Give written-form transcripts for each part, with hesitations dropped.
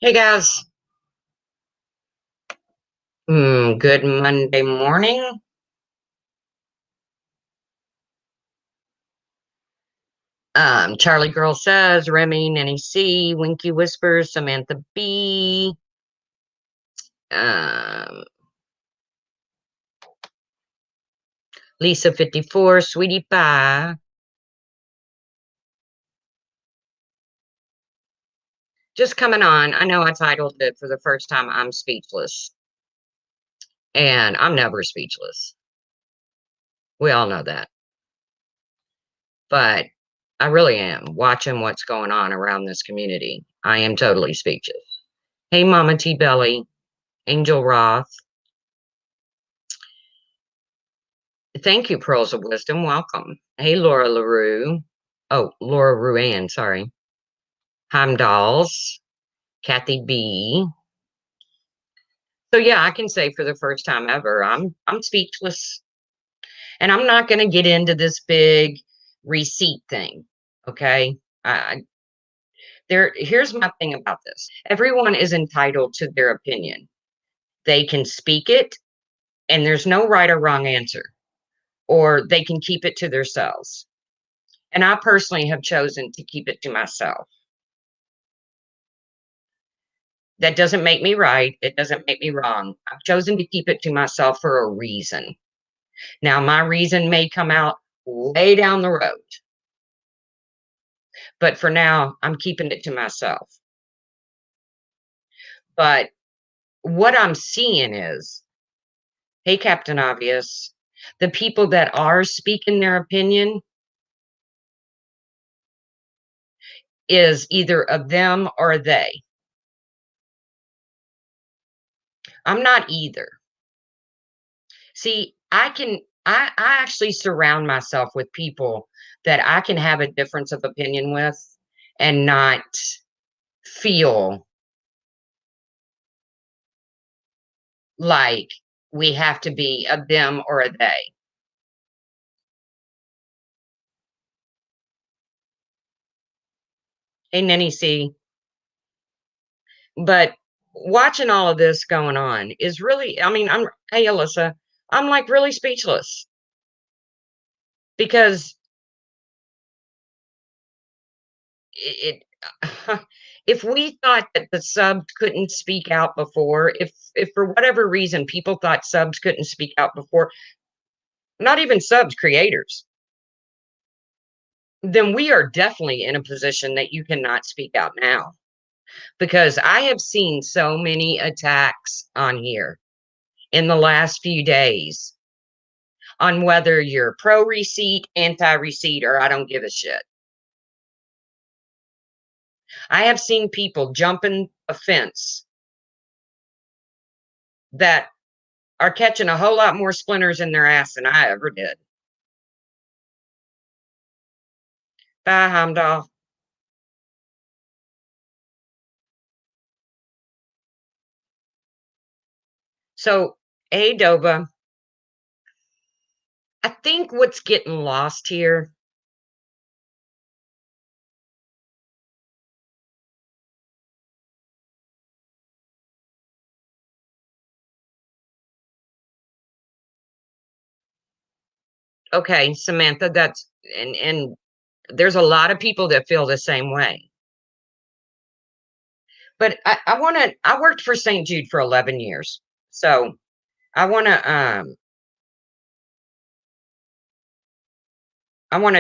Hey guys, good Monday morning. Charlie Girl says, Remy, Nanny C, Winky Whispers, Samantha B, um, Lisa 54, Sweetie Pie. Just coming on. I know I titled it for the first time, I'm Speechless, and I'm never speechless. We all know that. But I really am watching what's going on around this community. I am totally speechless. Hey, Mama T Belly, Angel Roth. Thank you, Pearls of Wisdom. Welcome. Hey, Laura LaRue. Oh, Laura Ruan, sorry. Heimdalls. Kathy B. So yeah, I can say for the first time ever, I'm speechless. And I'm not gonna get into this big receipt thing. Okay. Here's my thing about this. Everyone is entitled to their opinion. They can speak it, and there's no right or wrong answer, or they can keep it to themselves. And I personally have chosen to keep it to myself. That doesn't make me right. It doesn't make me wrong. I've chosen to keep it to myself for a reason. Now, my reason may come out way down the road, but for now, I'm keeping it to myself. But what I'm seeing is, hey, Captain Obvious, the people that are speaking their opinion is either a them or a they. I'm not either. See, I actually surround myself with people that I can have a difference of opinion with and not feel like we have to be a them or a they. Hey, Nanny C. But watching all of this going on is really, I mean, hey, Alyssa, I'm like really speechless because it if we thought that the subs couldn't speak out before, if for whatever reason people thought subs couldn't speak out before, not even subs, creators, then we are definitely in a position that you cannot speak out now. Because I have seen so many attacks on here in the last few days on whether you're pro receipt, anti receipt, or I don't give a shit. I have seen people jumping a fence that are catching a whole lot more splinters in their ass than I ever did. Bye, Hamdall. So, hey, Dova, I think what's getting lost here. Okay, Samantha, and there's a lot of people that feel the same way. But I worked for St. Jude for 11 years. So I want to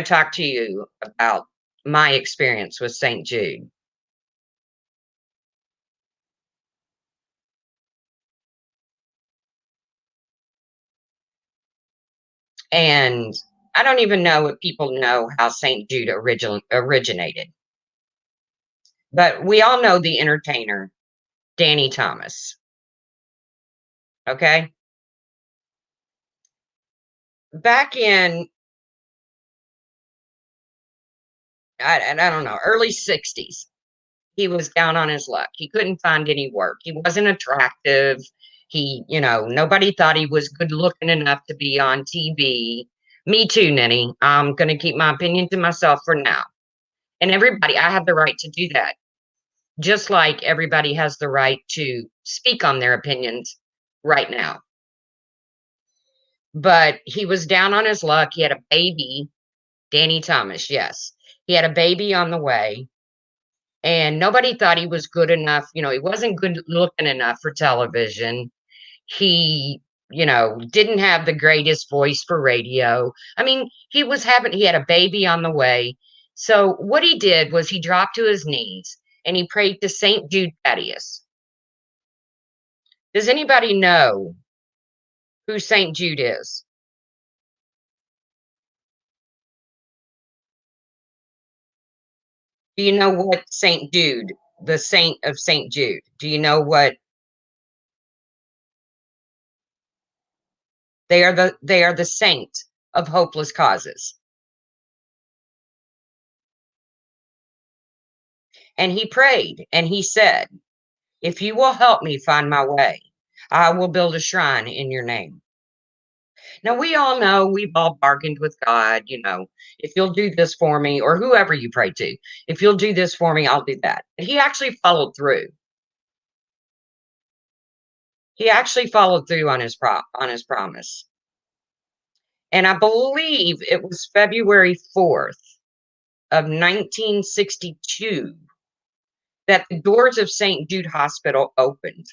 talk to you about my experience with St. Jude. And I don't even know if people know how St. Jude originated. But we all know the entertainer, Danny Thomas. Okay? Back in I don't know, early 60s, he was down on his luck. He couldn't find any work. He wasn't attractive. Nobody thought he was good looking enough to be on TV. Me too, Nenny. I'm going to keep my opinion to myself for now. And everybody, I have the right to do that. just like everybody has the right to speak on their opinions right now. But he was down on his luck. He had a baby, Danny Thomas, yes. He had a baby on the way, and nobody thought he was good enough. He wasn't good looking enough for television. He, didn't have the greatest voice for radio. I mean, he had a baby on the way. So what he did was he dropped to his knees and he prayed to St. Jude Thaddeus. Does anybody know who St. Jude is? Do you know what St. Jude, the saint of St. Jude? Do you know what they are the saint of hopeless causes. And he prayed and he said, "If you will help me find my way, I will build a shrine in your name." Now, we all know we've all bargained with God, if you'll do this for me, or whoever you pray to, if you'll do this for me, I'll do that. And he actually followed through. He actually followed through on his promise. And I believe it was February 4th of 1962 that the doors of St. Jude Hospital opened.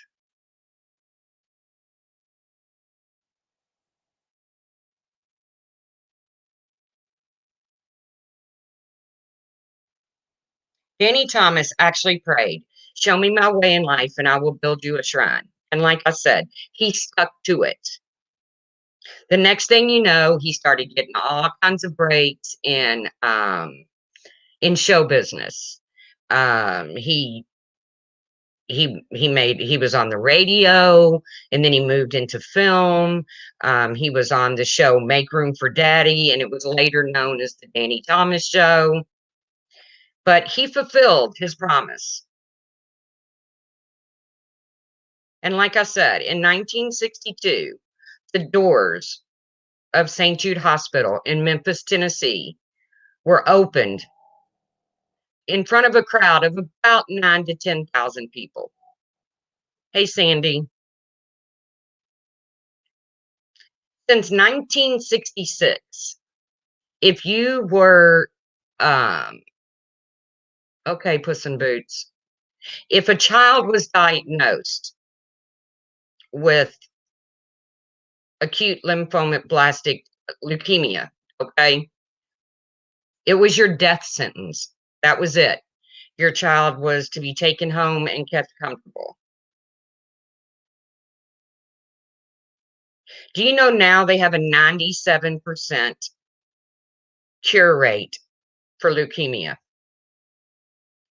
Danny Thomas actually prayed, "Show me my way in life and I will build you a shrine." And like I said, he stuck to it. The next thing you know, he started getting all kinds of breaks in show business. He was on the radio, and then he moved into film. He was on the show Make Room for Daddy, and it was later known as the Danny Thomas Show. But he fulfilled his promise. And like I said, in 1962, the doors of St. Jude Hospital in Memphis, Tennessee were opened in front of a crowd of about 9 to 10,000 people. Hey, Sandy. Since 1966, if you were, um, okay, Puss in Boots, if a child was diagnosed with acute lymphoblastic leukemia, okay, it was your death sentence. That was it. Your child was to be taken home and kept comfortable. Do you know now they have a 97% cure rate for leukemia?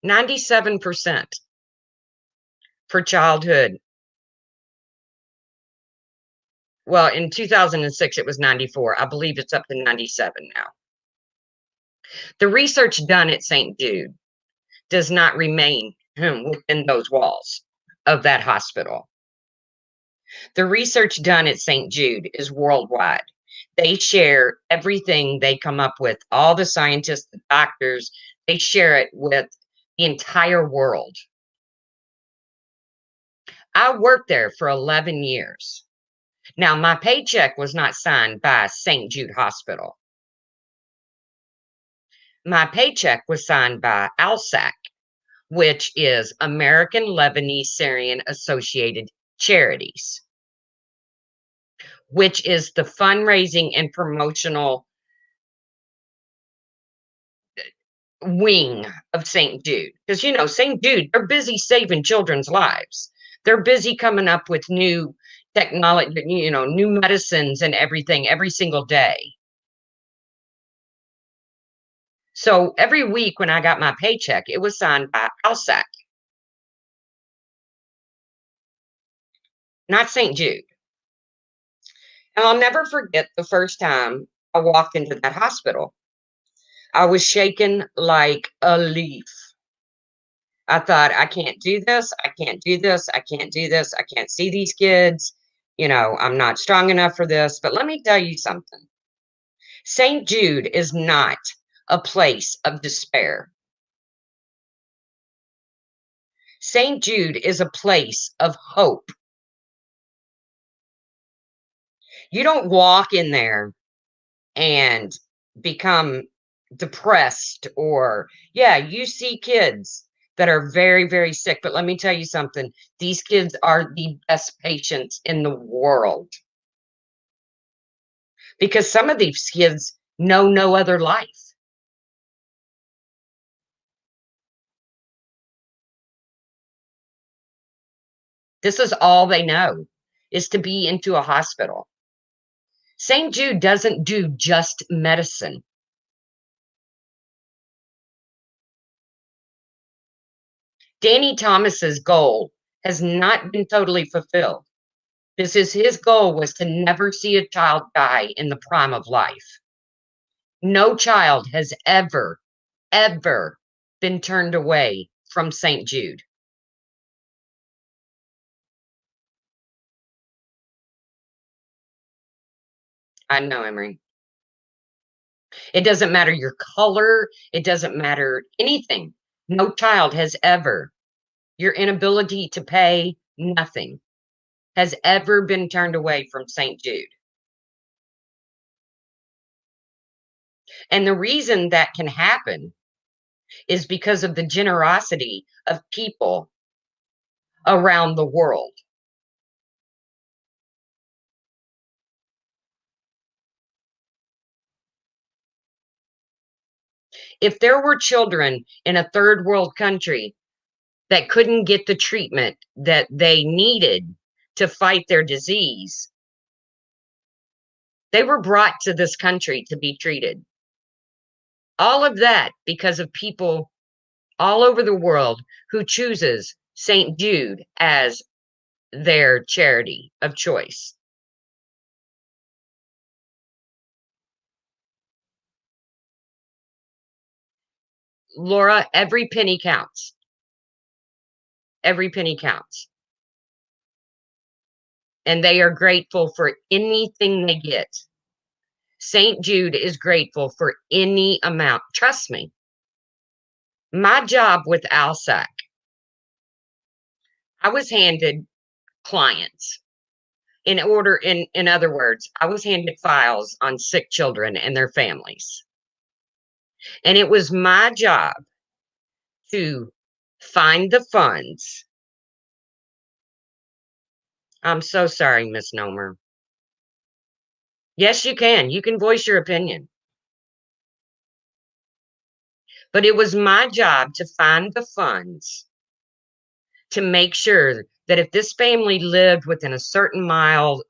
97% for childhood. Well, in 2006, it was 94. I believe it's up to 97 now. The research done at St. Jude does not remain within those walls of that hospital. The research done at St. Jude is worldwide. They share everything they come up with, all the scientists, the doctors, they share it with the entire world. I worked there for 11 years. Now, my paycheck was not signed by St. Jude Hospital. My paycheck was signed by ALSAC, which is American Lebanese Syrian Associated Charities, which is the fundraising and promotional wing of St. Jude. Because, St. Jude, they're busy saving children's lives. They're busy coming up with new technology, new medicines and everything every single day. So every week when I got my paycheck, it was signed by ALSAC, not St. Jude. And I'll never forget the first time I walked into that hospital. I was shaken like a leaf. I thought, I can't do this. I can't do this. I can't do this. I can't see these kids. I'm not strong enough for this. But let me tell you something. St. Jude is not a place of despair. St. Jude is a place of hope. You don't walk in there and become depressed or yeah, you see kids that are very, very sick, but let me tell you something. These kids are the best patients in the world because some of these kids know no other life. This is all they know is to be into a hospital. St. Jude doesn't do just medicine. Danny Thomas's goal has not been totally fulfilled. This is his goal was to never see a child die in the prime of life. No child has ever, ever been turned away from St. Jude. I know, Emery. It doesn't matter your color, it doesn't matter anything. No child has ever, your inability to pay, nothing has ever been turned away from St. Jude. And the reason that can happen is because of the generosity of people around the world. If there were children in a third world country that couldn't get the treatment that they needed to fight their disease, they were brought to this country to be treated. All of that because of people all over the world who chooses St. Jude as their charity of choice. Laura, every penny counts. Every penny counts. And they are grateful for anything they get. St. Jude is grateful for any amount. Trust me. My job with ALSAC, I was handed clients. In other words, I was handed files on sick children and their families. And it was my job to find the funds. I'm so sorry, Miss Nomer. Yes, you can. You can voice your opinion. But it was my job to find the funds to make sure that if this family lived within a certain mileage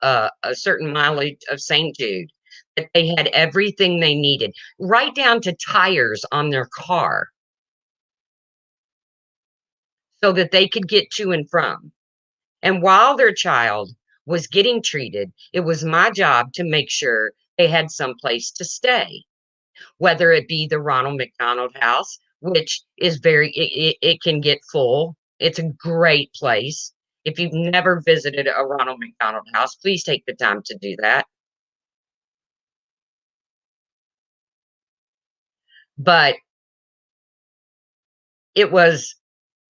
of St. Jude, that they had everything they needed, right down to tires on their car, so that they could get to and from. And while their child was getting treated, it was my job to make sure they had some place to stay, whether it be the Ronald McDonald House, which is it can get full. It's a great place. If you've never visited a Ronald McDonald House, please take the time to do that. But it was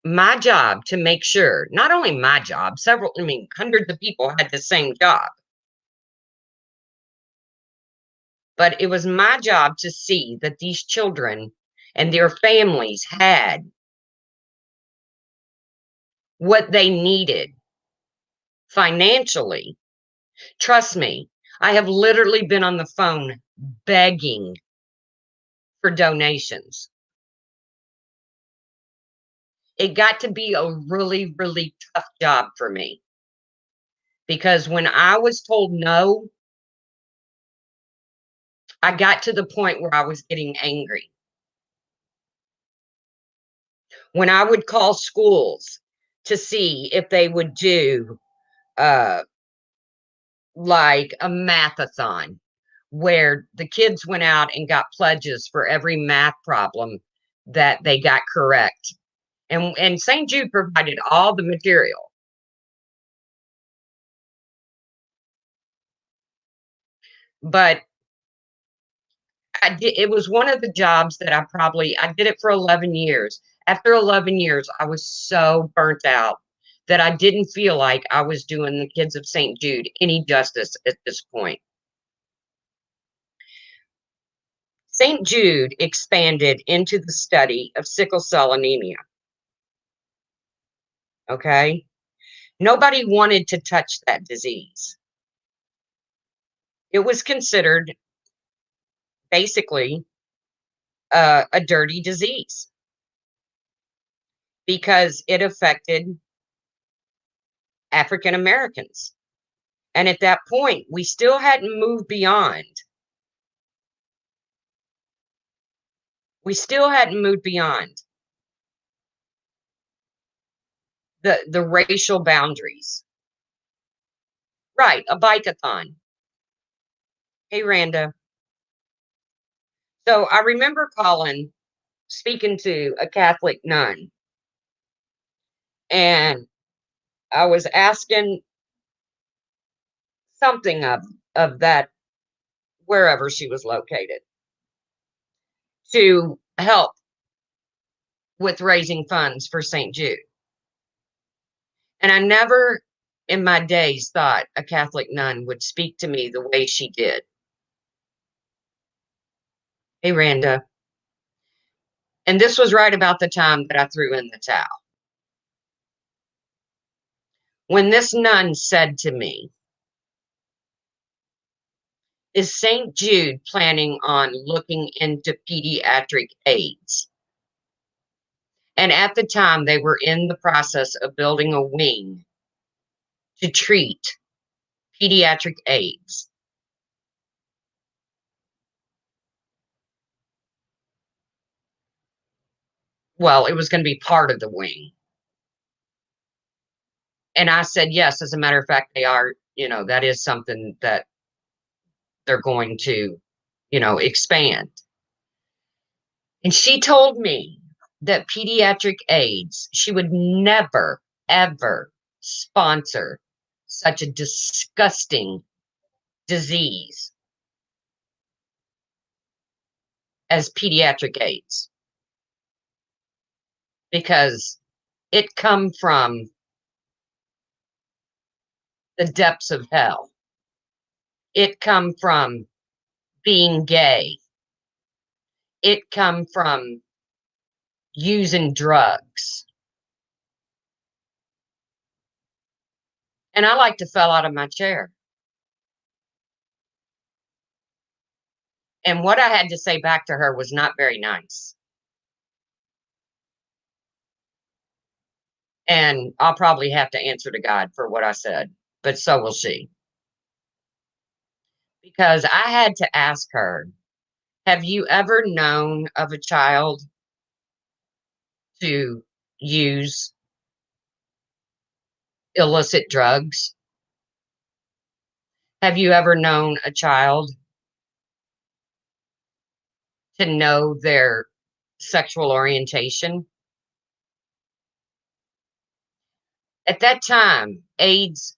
my job to make sure, not only my job, hundreds of people had the same job. But it was my job to see that these children and their families had what they needed financially. Trust me, I have literally been on the phone begging for donations. It got to be a really, really tough job for me because when I was told no, I got to the point where I was getting angry. When I would call schools to see if they would do uh, like a mathathon where the kids went out and got pledges for every math problem that they got correct. And St. Jude provided all the material. But it was one of the jobs that I did it for 11 years. After 11 years, I was so burnt out that I didn't feel like I was doing the kids of St. Jude any justice at this point. St. Jude expanded into the study of sickle cell anemia. Okay. Nobody wanted to touch that disease. It was considered basically a dirty disease because it affected African Americans. And at that point, we still hadn't moved beyond. We still hadn't moved beyond the racial boundaries. Right, a bike-a-thon. Hey, Randa. So I remember speaking to a Catholic nun, and I was asking something of that wherever she was located to help with raising funds for St. Jude. And I never in my days thought a Catholic nun would speak to me the way she did. Hey, Randa. And this was right about the time that I threw in the towel. When this nun said to me, "Is St. Jude planning on looking into pediatric AIDS?" And at the time, they were in the process of building a wing to treat pediatric AIDS. Well, it was going to be part of the wing. And I said, yes, as a matter of fact, they are, that is something that they're going to, expand. And she told me that pediatric AIDS, she would never, ever sponsor such a disgusting disease as pediatric AIDS because it come from the depths of hell. It come from being gay. It come from using drugs. And I like to fell out of my chair. And what I had to say back to her was not very nice. And I'll probably have to answer to God for what I said, but so will she. Because I had to ask her, have you ever known of a child to use illicit drugs? Have you ever known a child to know their sexual orientation? At that time, AIDS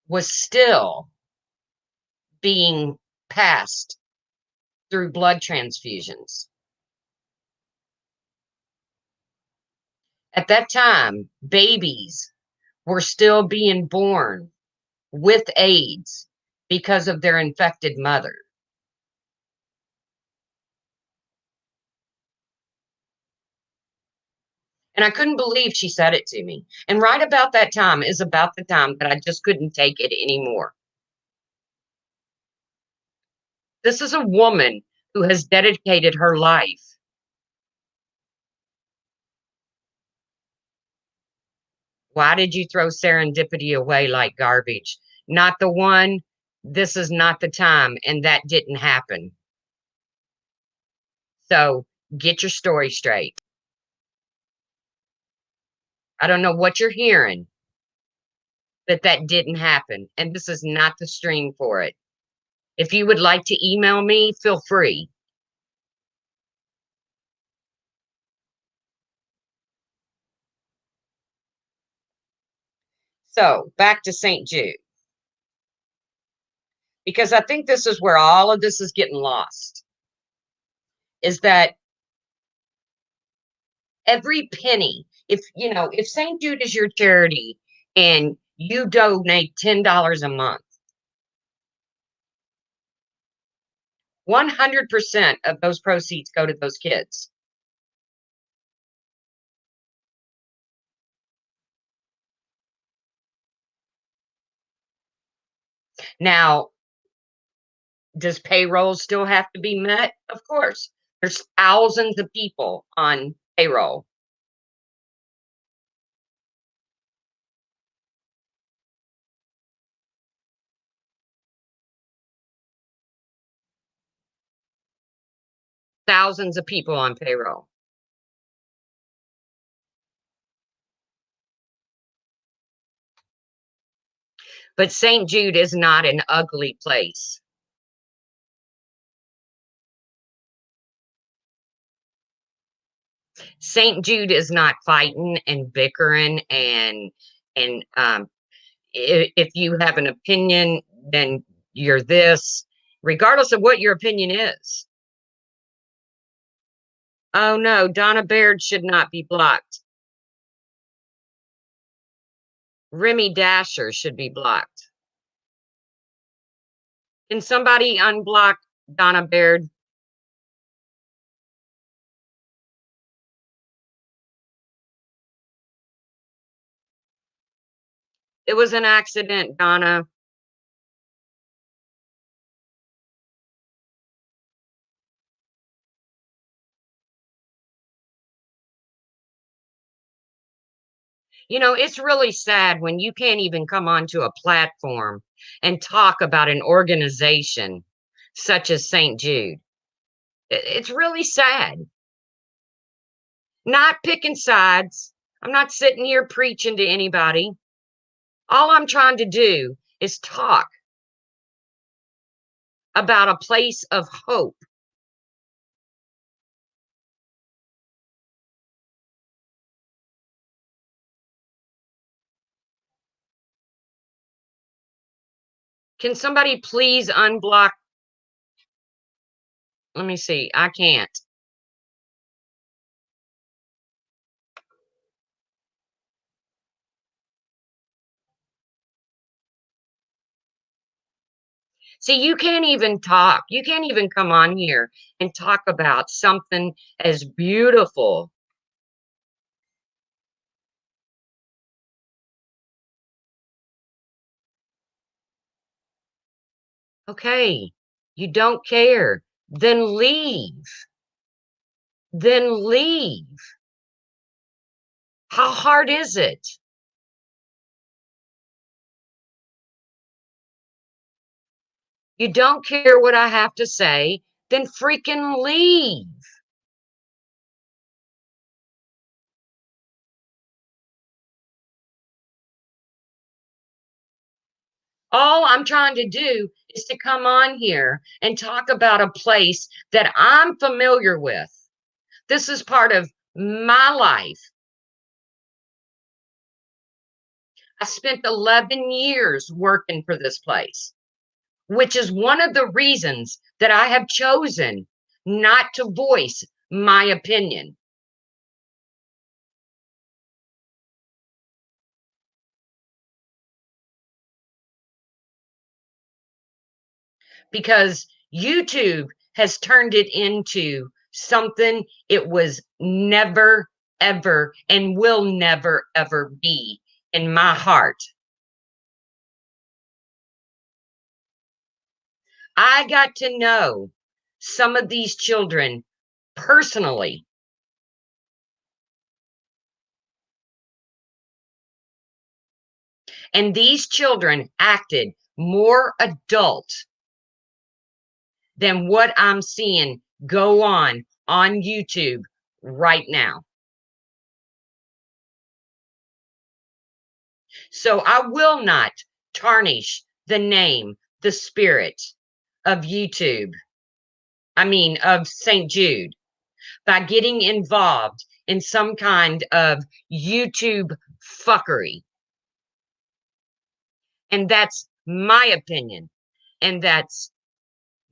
was still being passed through blood transfusions. At that time, babies were still being born with AIDS because of their infected mother. And I couldn't believe she said it to me. And right about that time is about the time that I just couldn't take it anymore. This is a woman who has dedicated her life. Why did you throw serendipity away like garbage? Not the one. This is not the time. And that didn't happen. So get your story straight. I don't know what you're hearing, but that didn't happen. And this is not the stream for it. If you would like to email me, feel free. So back to St. Jude, because I think this is where all of this is getting lost, is that Every penny. If St. Jude is your charity and you donate $10 a month, 100% of those proceeds go to those kids. Now, does payroll still have to be met? Of course. There's thousands of people on payroll. Thousands of people on payroll. But St. Jude is not an ugly place. St. Jude is not fighting and bickering and if you have an opinion, then you're this, regardless of what your opinion is. Oh no, Donna Baird should not be blocked. Remy Dasher should be blocked. Can somebody unblock Donna Baird? It was an accident, Donna. It's really sad when you can't even come onto a platform and talk about an organization such as St. Jude. It's really sad. Not picking sides. I'm not sitting here preaching to anybody. All I'm trying to do is talk about a place of hope. Can somebody please unblock? Let me see. I can't. See, you can't even talk. You can't even come on here and talk about something as beautiful. Okay, you don't care. Then leave. Then leave. How hard is it? You don't care what I have to say, then freaking leave. All I'm trying to do is to come on here and talk about a place that I'm familiar with. This is part of my life. I spent 11 years working for this place, which is one of the reasons that I have chosen not to voice my opinion. Because YouTube has turned it into something it was never, ever, and will never, ever be in my heart. I got to know some of these children personally. And these children acted more adult than what I'm seeing go on YouTube right now. So I will not tarnish the name, the spirit of YouTube. I mean, of St. Jude by getting involved in some kind of YouTube fuckery. And that's my opinion. And that's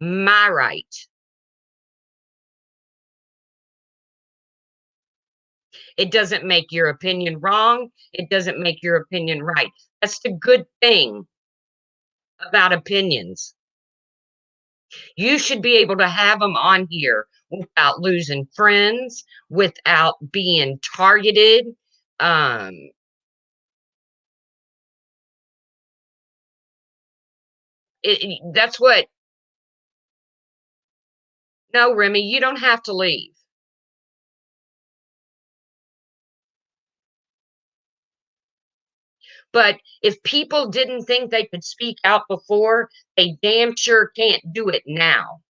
my right. It doesn't make your opinion wrong. It doesn't make your opinion right. That's the good thing about opinions. You should be able to have them on here without losing friends, without being targeted. Um, that's what. No, Remy, you don't have to leave. But if people didn't think they could speak out before, they damn sure can't do it now.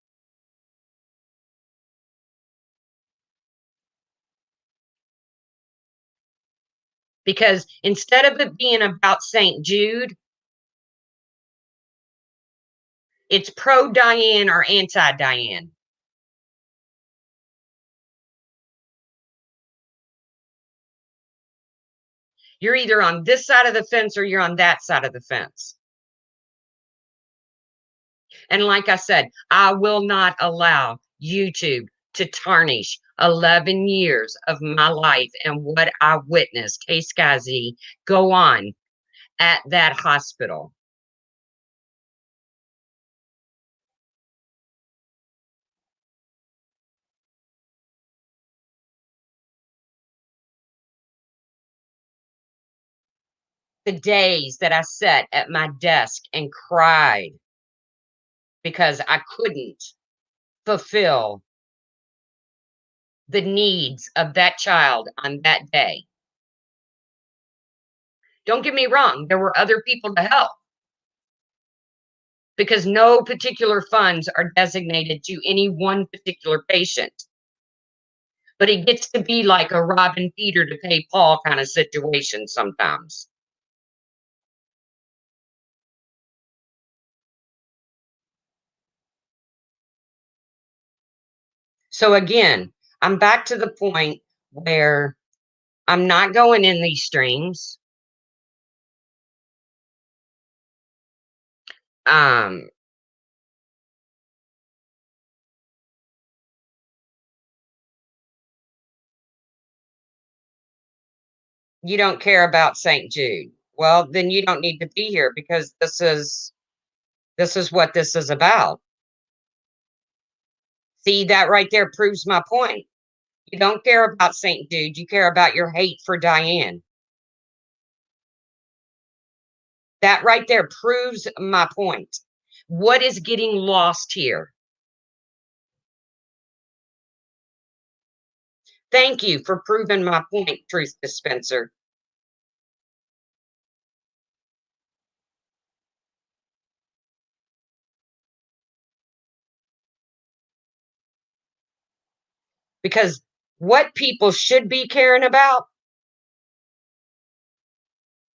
Because instead of it being about St. Jude, it's pro Diane or anti Diane. You're either on this side of the fence or you're on that side of the fence. And like I said, I will not allow YouTube to tarnish 11 years of my life and what I witnessed Case Skazi go on at that hospital. The days that I sat at my desk and cried because I couldn't fulfill the needs of that child on that day. Don't get me wrong, there were other people to help because no particular funds are designated to any one particular patient. But it gets to be like a robbing Peter to pay Paul kind of situation sometimes. So again, I'm back to the point where I'm not going in these streams. Um, you don't care about St. Jude. Well, then you don't need to be here because this is what this is about. See, that right there proves my point. You don't care about St. Jude, you care about your hate for Diane. That right there proves my point. What is getting lost here? Thank you for proving my point, Truth Dispenser. Because what people should be caring about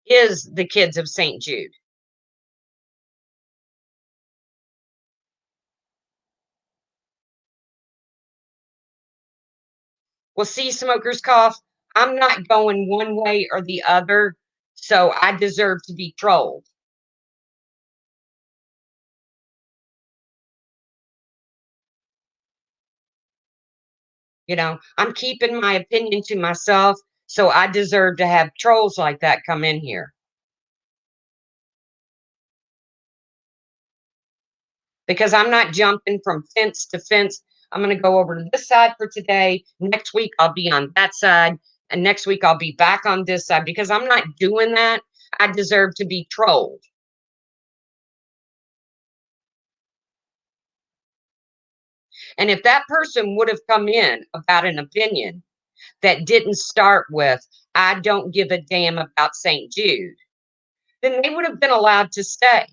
is the kids of St. Jude. Well, see, Smoker's Cough, I'm not going one way or the other, so I deserve to be trolled. You know, I'm keeping my opinion to myself, so I deserve to have trolls like that come in here. Because I'm not jumping from fence to fence. I'm going to go over to this side for today. Next week, I'll be on that side. And next week, I'll be back on this side because I'm not doing that. I deserve to be trolled. And if that person would have come in about an opinion that didn't start with, I don't give a damn about St. Jude, then they would have been allowed to stay.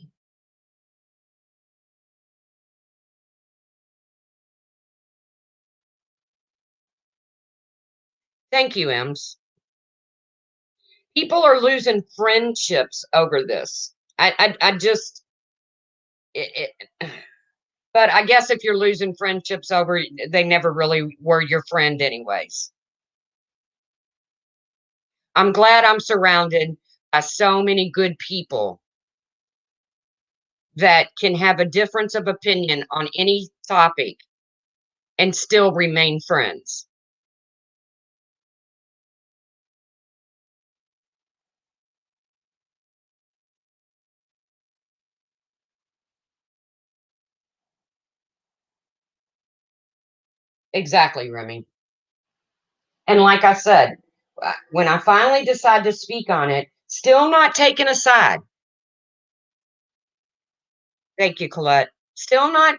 Thank you, Ems. People are losing friendships over this. I just, it, but I guess if you're losing friendships over, they never really were your friend, anyways. I'm glad I'm surrounded by so many good people that can have a difference of opinion on any topic and still remain friends. Exactly, Remy. And like I said, when I finally decide to speak on it, still not taking a side. Thank you, Colette. Still not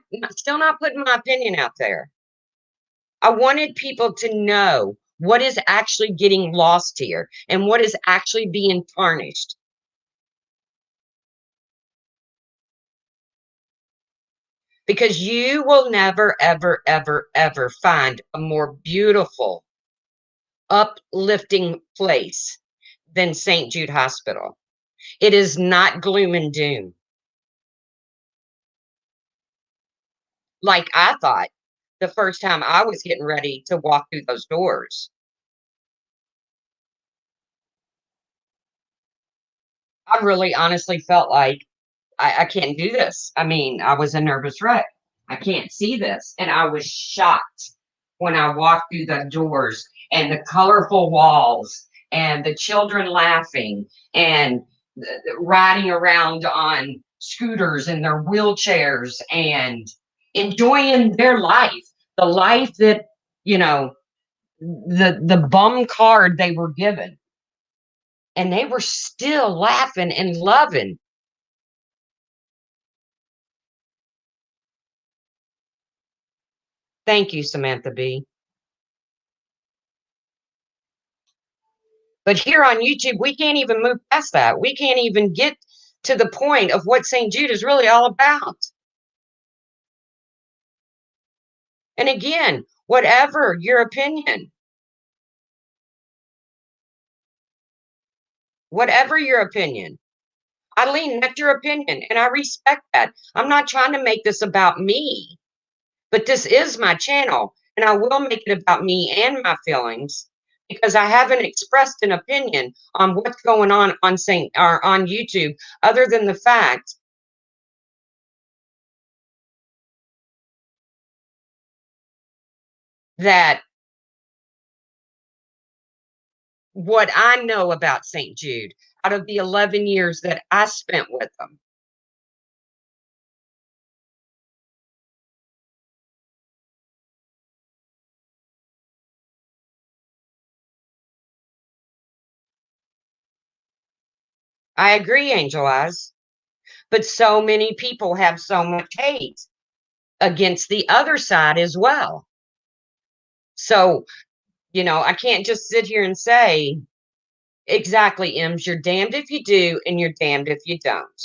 putting my opinion out there. I wanted people to know what is actually getting lost here and what is actually being tarnished. Because you will never, ever, ever, ever find a more beautiful, uplifting place than St. Jude Hospital. It is not gloom and doom like I thought the first time I was getting ready to walk through those doors. I really honestly felt like I can't do this. I mean, I was a nervous wreck. I can't see this. And I was shocked when I walked through the doors and the colorful walls and the children laughing and riding around on scooters and their wheelchairs and enjoying their life, the life that, you know, the bum card they were given. And they were still laughing and loving. Thank you, Samantha B. But here on YouTube, we can't even move past that. We can't even get to the point of what St. Jude is really all about. And again, whatever your opinion, Eileen, that's your opinion, and I respect that. I'm not trying to make this about me, but this is my channel, and I will make it about me and my feelings because I haven't expressed an opinion on what's going on Saint or on YouTube, other than the fact that what I know about St. Jude out of the 11 years that I spent with them. I agree, Angel Eyes, but so many people have so much hate against the other side as well. So, I can't just sit here and say, exactly, Ems, you're damned if you do and you're damned if you don't.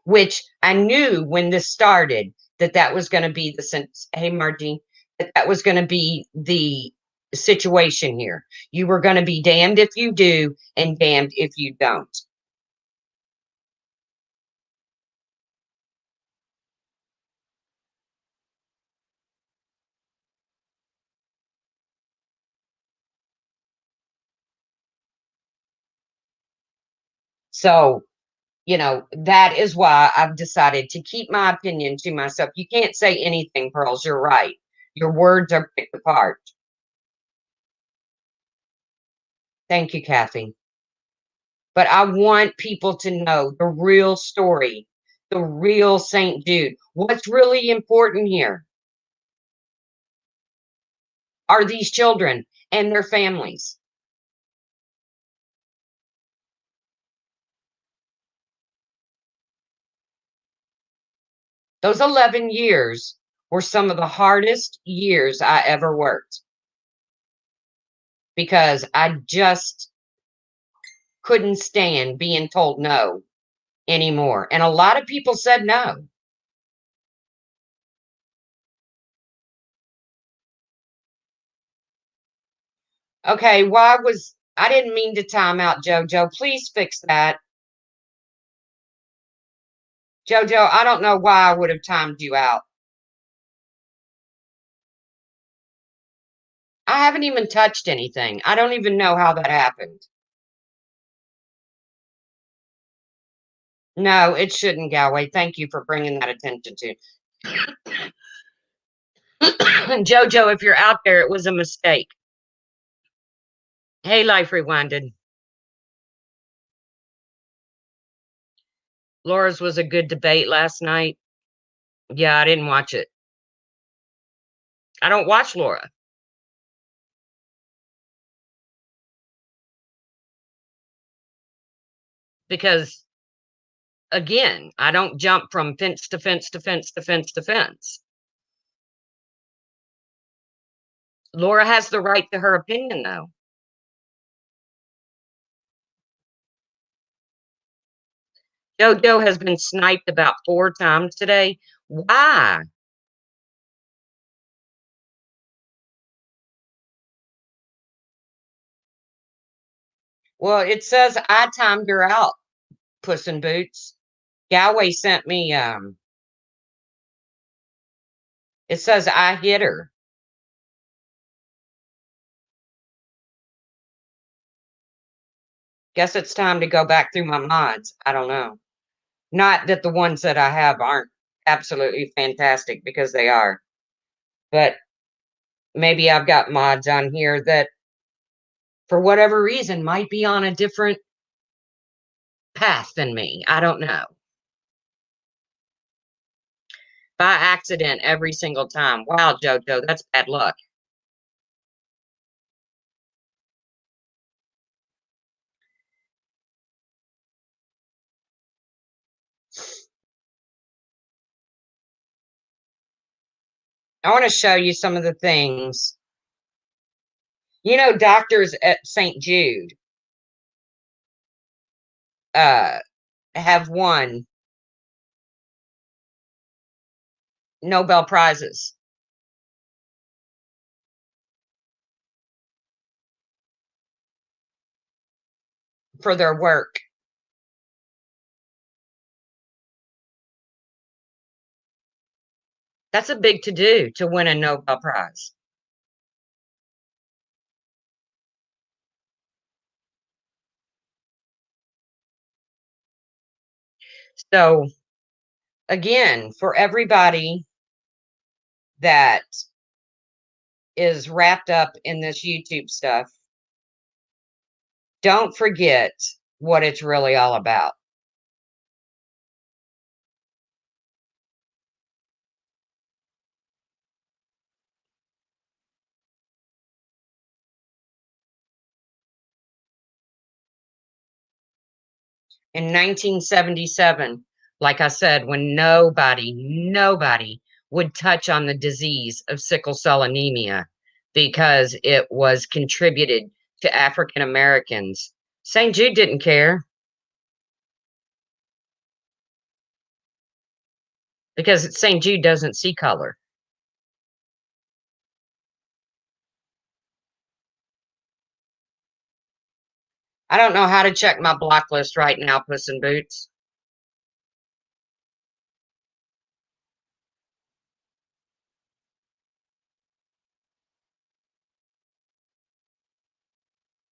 Which I knew when this started that was going to be the sense. Hey, Margie, that was going to be the situation here. You were going to be damned if you do and damned if you don't. So, that is why I've decided to keep my opinion to myself. You can't say anything, Pearls. You're right. Your words are picked apart. Thank you, Kathy. But I want people to know the real story, the real St. Jude. What's really important here are these children and their families. Those 11 years were some of the hardest years I ever worked because I just couldn't stand being told no anymore. And a lot of people said no. Okay, I didn't mean to time out, JoJo. Please fix that. JoJo, I don't know why I would have timed you out. I haven't even touched anything. I don't even know how that happened. No, it shouldn't, Galway. Thank you for bringing that attention to. JoJo, if you're out there, it was a mistake. Hey, Life Rewinded. Laura's was a good debate last night. Yeah, I didn't watch it. I don't watch Laura because, again, I don't jump from fence to fence to fence to fence to fence. Laura has the right to her opinion, though. JoJo has been sniped about 4 times today. Why? Well, it says I timed her out, Puss in Boots. Galway sent me, it says I hit her. Guess it's time to go back through my mods. I don't know. Not that the ones that I have aren't absolutely fantastic, because they are. But maybe I've got mods on here that, for whatever reason, might be on a different path than me. I don't know. By accident every single time. Wow, JoJo, that's bad luck. I want to show you some of the things. You know, doctors at St. Jude uh, have won Nobel Prizes for their work. That's a big to do to win a Nobel Prize. So, again, for everybody that is wrapped up in this YouTube stuff, don't forget what it's really all about. In 1977, like I said, when nobody would touch on the disease of sickle cell anemia because it was contributed to African Americans, St. Jude didn't care, because St. Jude doesn't see color. I don't know how to check my block list right now, Puss in Boots.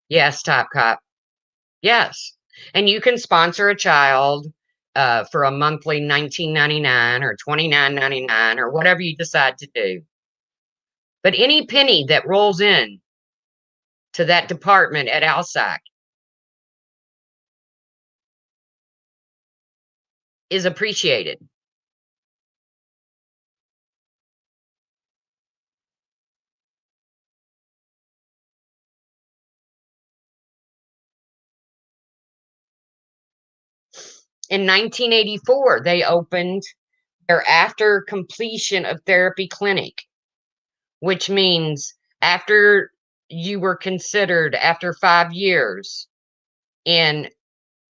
Yes, Top Cop. Yes. And you can sponsor a child for a monthly 19.99 or 29.99 or whatever you decide to do. But any penny that rolls in to that department at ALSAC is appreciated. In 1984, they opened their after completion of therapy clinic, which means after you were considered, after 5 years in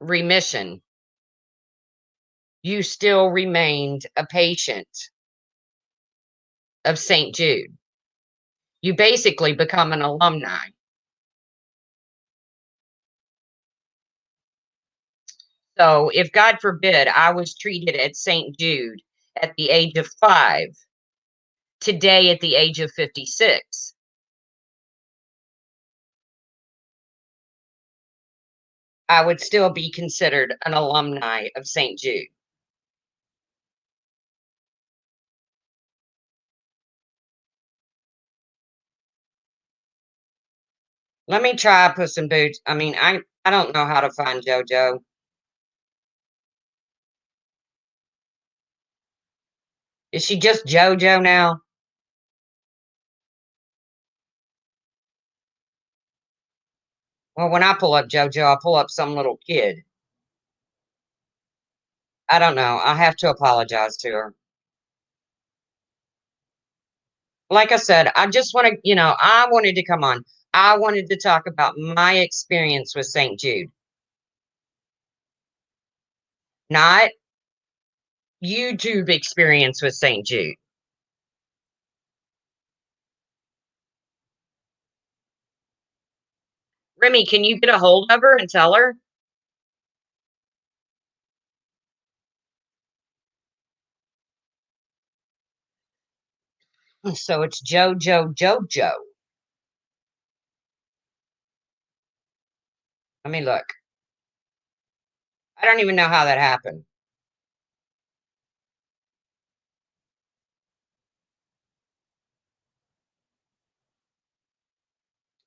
remission, you still remained a patient of St. Jude. You basically become an alumni. So if, God forbid, I was treated at St. Jude at the age of 5, today at the age of 56, I would still be considered an alumni of St. Jude. Let me try Puss in Boots. I mean, I don't know how to find JoJo. Is she just JoJo now? Well, when I pull up JoJo, I pull up some little kid. I don't know. I have to apologize to her. Like I said, I just want to, I wanted to come on. I wanted to talk about my experience with St. Jude, not YouTube experience with St. Jude. Remy, can you get a hold of her and tell her? So it's JoJo. Let me look. I don't even know how that happened,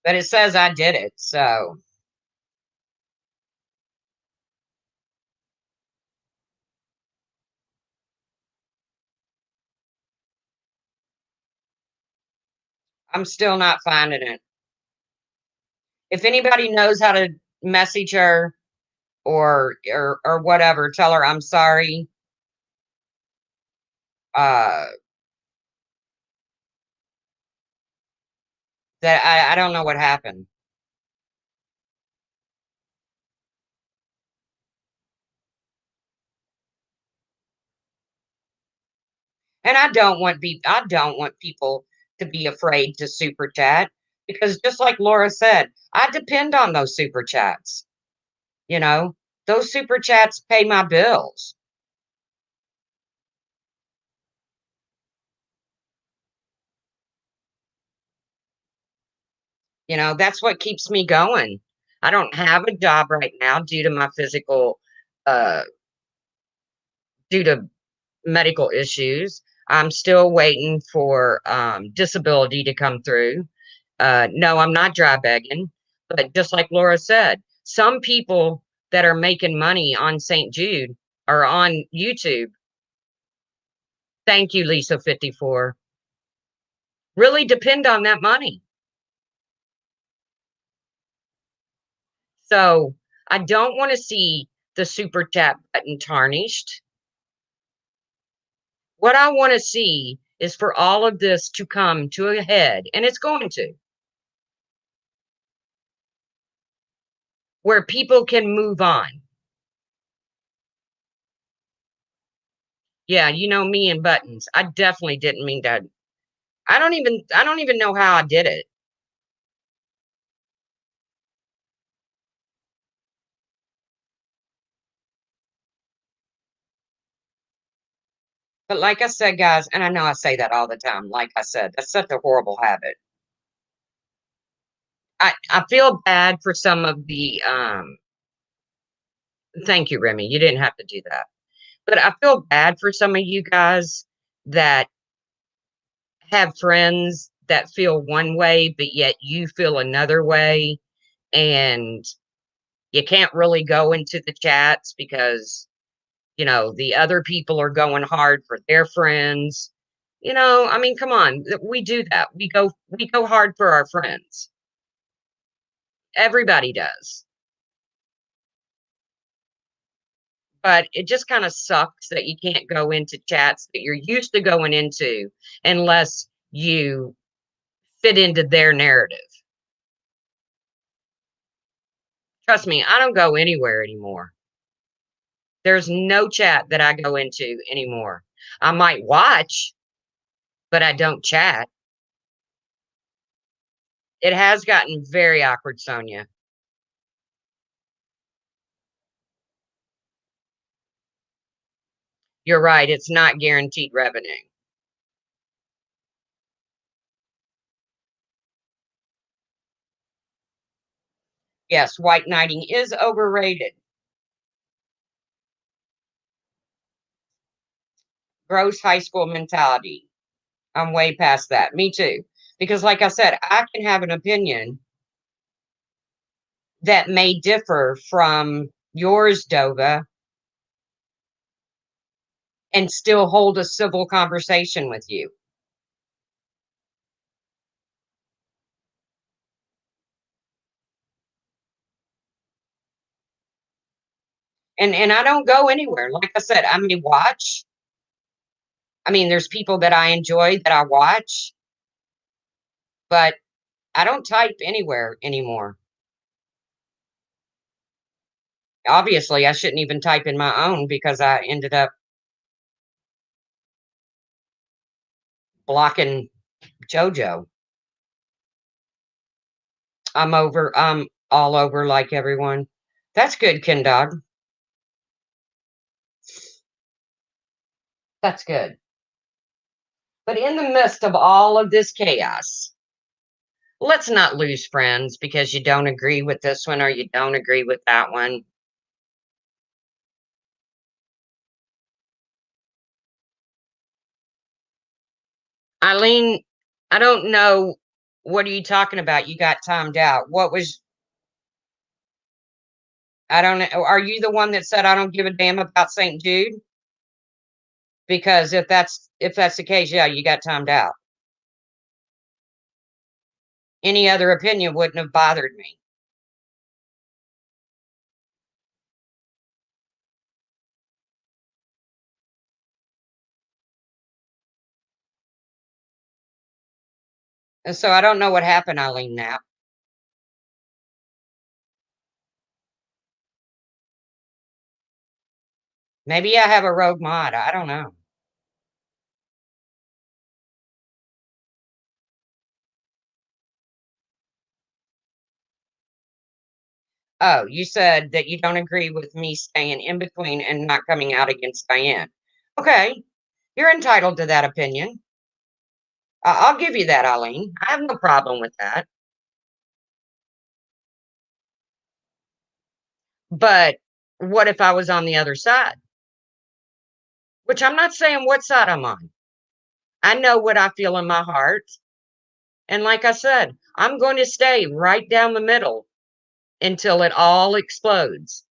but it says I did it. So I'm still not finding it. If anybody knows how to message her or whatever, tell her I'm sorry. Uh, that I don't know what happened. And I don't want people to be afraid to super chat because just like Laura said, I depend on those super chats. You know, those super chats pay my bills. That's what keeps me going. I don't have a job right now due to my physical uh due to medical issues. I'm still waiting for disability to come through. No, I'm not dry begging, but just like Laura said, some people that are making money on St. Jude or on YouTube, thank you, Lisa 54, really depend on that money. So I don't want to see the super chat button tarnished. What I want to see is for all of this to come to a head, and it's going to, where people can move on. Yeah, you know me and buttons. I definitely didn't mean to. I don't even know how I did it. But like I said, guys, and I know I say that all the time, like I said, that's such a horrible habit. I feel bad for some of the thank you, Remy. You didn't have to do that. But I feel bad for some of you guys that have friends that feel one way, but yet you feel another way. And you can't really go into the chats because, the other people are going hard for their friends. I mean, come on. We do that. We go hard for our friends. Everybody does. But it just kind of sucks that you can't go into chats that you're used to going into unless you fit into their narrative. Trust me, I don't go anywhere anymore. There's no chat that I go into anymore. I might watch, but I don't chat. It has gotten very awkward, Sonia. You're right. It's not guaranteed revenue. Yes, white knighting is overrated. Gross high school mentality. I'm way past that. Me too. Because, like I said, I can have an opinion that may differ from yours, Dova, and still hold a civil conversation with you. And I don't go anywhere. Like I said, I may watch. I mean, there's people that I enjoy that I watch, but I don't type anywhere anymore. Obviously, I shouldn't even type in my own because I ended up blocking JoJo. I'm all over like everyone. That's good, Ken Dog. That's good. But in the midst of all of this chaos, let's not lose friends because you don't agree with this one or you don't agree with that one. Eileen, I don't know. What are you talking about? You got timed out. What was, I don't know. Are you the one that said I don't give a damn about St. Jude? Because if that's the case, yeah, you got timed out. Any other opinion wouldn't have bothered me. And so I don't know what happened, Eileen, now. Maybe I have a rogue mod. I don't know. Oh, you said that you don't agree with me staying in between and not coming out against Diane. Okay, you're entitled to that opinion. I'll give you that, Eileen. I have no problem with that. But what if I was on the other side? Which I'm not saying what side I'm on. I know what I feel in my heart. And like I said, I'm going to stay right down the middle until it all explodes.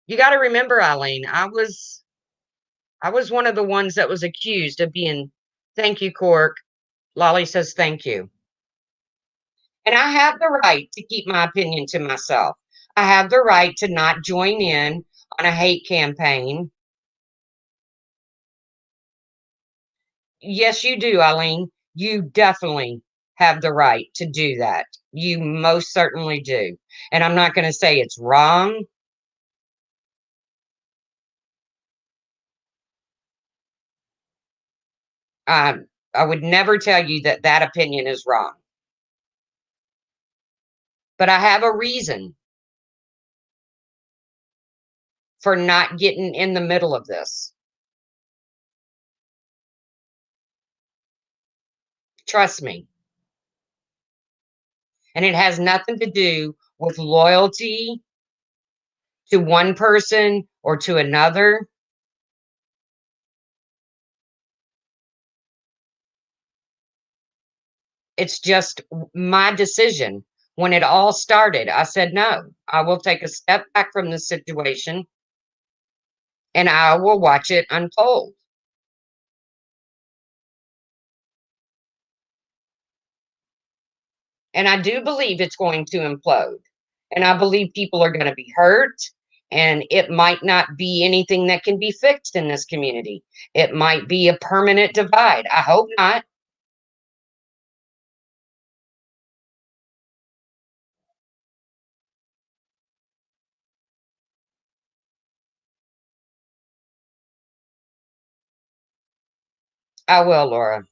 You got to remember, Eileen, I was one of the ones that was accused of being, thank you, Cork. Lolly says thank you. And I have the right to keep my opinion to myself. I have the right to not join in on a hate campaign. Yes, you do, Eileen. You definitely have the right to do that. You most certainly do. And I'm not going to say it's wrong. Um, I would never tell you that that opinion is wrong. But I have a reason for not getting in the middle of this. Trust me. And it has nothing to do with loyalty to one person or to another. It's just my decision. When it all started, I said, no, I will take a step back from this situation and I will watch it unfold. And I do believe it's going to implode. And I believe people are going to be hurt. And it might not be anything that can be fixed in this community. It might be a permanent divide. I hope not. I will, Laura.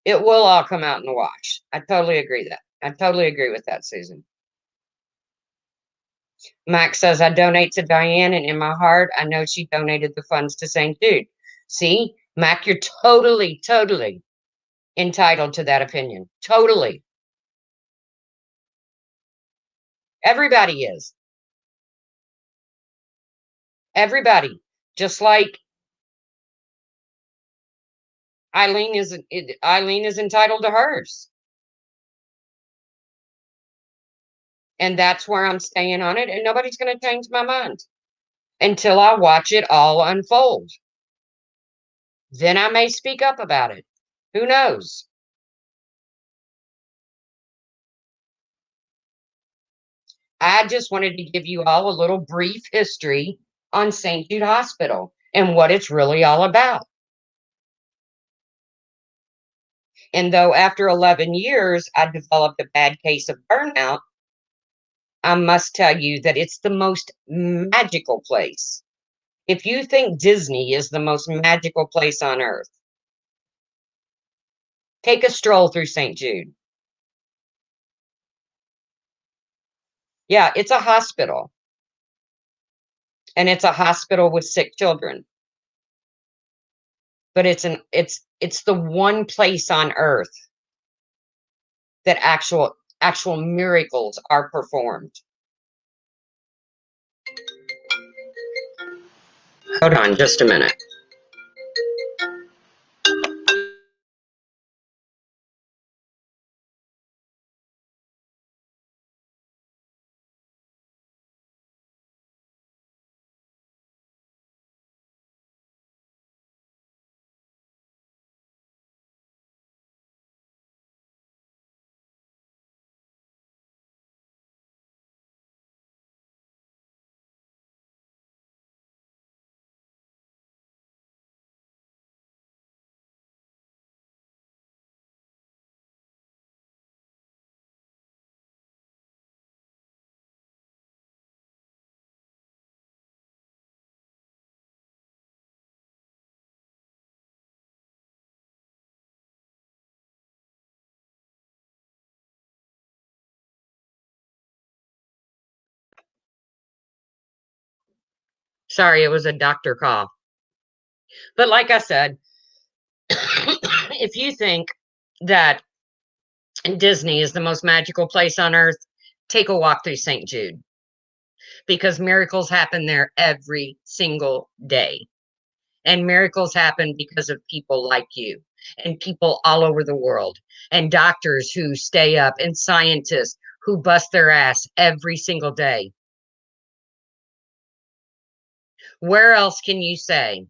It will all come out in the wash. I totally agree that. I totally agree with that, Susan. Max says, I donate to Diane, and in my heart, I know she donated the funds to St. Jude. See, Mac, you're totally, totally entitled to that opinion. Totally. Everybody is. Everybody. Just like Eileen is entitled to hers. And that's where I'm staying on it. And nobody's going to change my mind until I watch it all unfold. Then I may speak up about it. Who knows? I just wanted to give you all a little brief history on St. Jude Hospital and what it's really all about. And though after 11 years, I developed a bad case of burnout, I must tell you that it's the most magical place. If you think Disney is the most magical place on earth, take a stroll through St. Jude. Yeah, it's a hospital, and it's a hospital with sick children. But it's the one place on earth that actual miracles are performed. Hold on just a minute. Sorry, it was a doctor call. But like I said, if you think that Disney is the most magical place on earth, take a walk through St. Jude because miracles happen there every single day. And miracles happen because of people like you and people all over the world and doctors who stay up and scientists who bust their ass every single day. Where else can you say?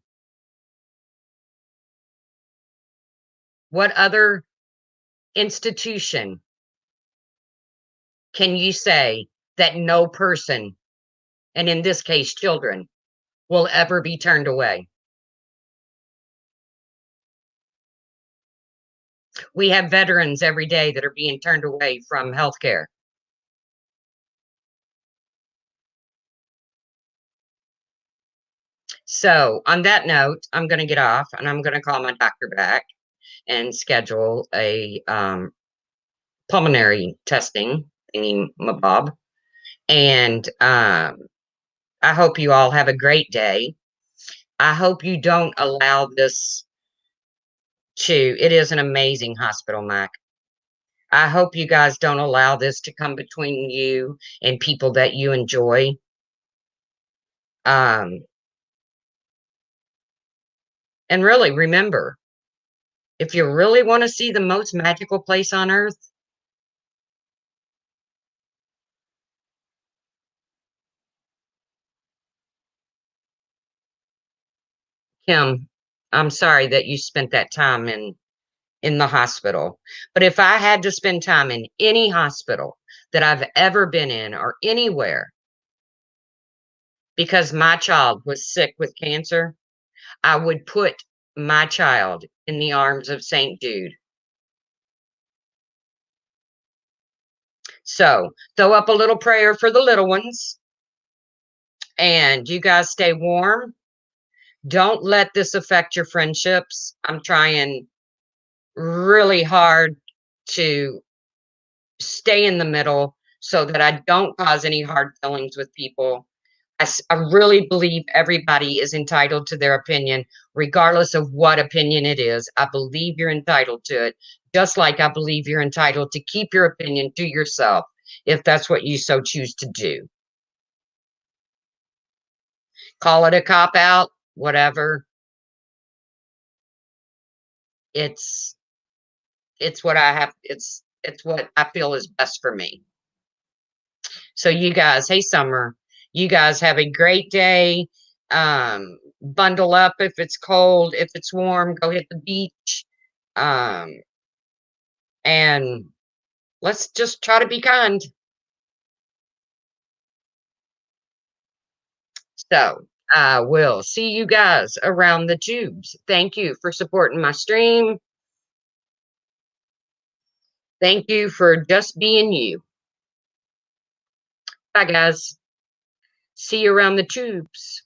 What other institution can you say that no person, and in this case, children, will ever be turned away? We have veterans every day that are being turned away from healthcare. So, on that note, I'm going to get off and I'm going to call my doctor back and schedule a pulmonary testing thingy mabob. And I hope you all have a great day. I hope you don't allow this it is an amazing hospital, Mac. I hope you guys don't allow this to come between you and people that you enjoy. Um, and really remember, if you really want to see the most magical place on earth, Kim, I'm sorry that you spent that time in the hospital. But if I had to spend time in any hospital that I've ever been in or anywhere because my child was sick with cancer, I would put my child in the arms of St. Jude. So throw up a little prayer for the little ones. And you guys stay warm. Don't let this affect your friendships. I'm trying really hard to stay in the middle so that I don't cause any hard feelings with people. I really believe everybody is entitled to their opinion, regardless of what opinion it is. I believe you're entitled to it, just like I believe you're entitled to keep your opinion to yourself if that's what you so choose to do. Call it a cop out, whatever. It's it's what I have. It's what I feel is best for me. So you guys, hey Summer, you guys have a great day. Bundle up if it's cold, if it's warm, go hit the beach. Um, and let's just try to be kind. So I will see you guys around the tubes. Thank you for supporting my stream. Thank you for just being you. Bye, guys. See you around the tubes.